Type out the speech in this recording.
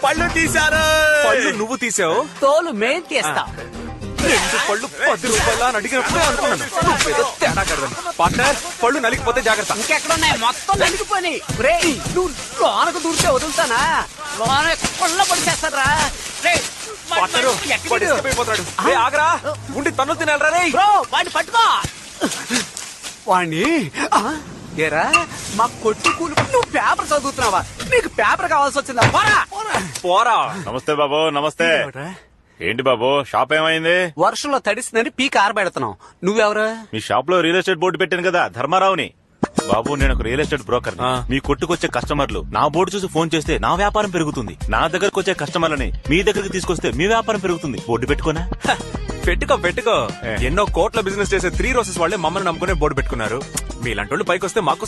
పళ్ళు తీశారు. పళ్ళు నువ్వు తీసావు, తోలు మేం తీస్తా. 2 పళ్ళు 10 రూపాయలు అని అడిగినప్పుడే అనుకున్నాను నువ్వేదో తేడా కడదని. పార్ట్నర్, పళ్ళు నలిగిపోతే జాగ్రత్త. ఇంకెక్కడున్నాయి? మొత్తం నలిగిపోయి. రేయ్, నువ్వు లోనకు దూరితే వదులుతానా? లోన కొల్ల పడిచేస్తారా? పార్ట్నరు, వాడు escape అయిపోతాడు. రేయ్, ఆగరా, ఉండి తన్నులు తినాలరా. రేయ్ బ్రో, వాడిని పట్టుకో. వాణ్ణి ఏరా, మా కొట్టు కూలి నువ్వు పేపర్ చదువుతున్నావా? నీకు పేపర్ కావాల్సి వచ్చిందా? పోరా. పోరా. నమస్తే బాబు. నమస్తే. ఏంటి బాబు, షాప్ ఏమైంది? వర్షంలో తడిసిందని పీక ఆరబెడుతున్నావు. నువ్వెవరు? మీ షాప్ లో రియల్ ఎస్టేట్ బోర్డు పెట్టాను కదా, ధర్మారావుని. బాబు, నేను ఒక రియల్ ఎస్టేట్ బ్రోకర్. మీ కొట్టుకొచ్చే కస్టమర్లు నా బోర్డు చూసి ఫోన్ చేస్తే నా వ్యాపారం పెరుగుతుంది. నా దగ్గరకు వచ్చే కస్టమర్లని మీ దగ్గరికి తీసుకొస్తే మీ వ్యాపారం పెరుగుతుంది. బోర్డు పెట్టుకోనా? పెట్టుకో. ఎన్నో కోట్ల బిజినెస్ చేసే 3 రోజెస్ వాళ్ళే మమ్మల్ని నమ్ముకునే బోర్డు పెట్టుకున్నారు. మీలాంటి వాళ్ళు పైకి వస్తే మాకు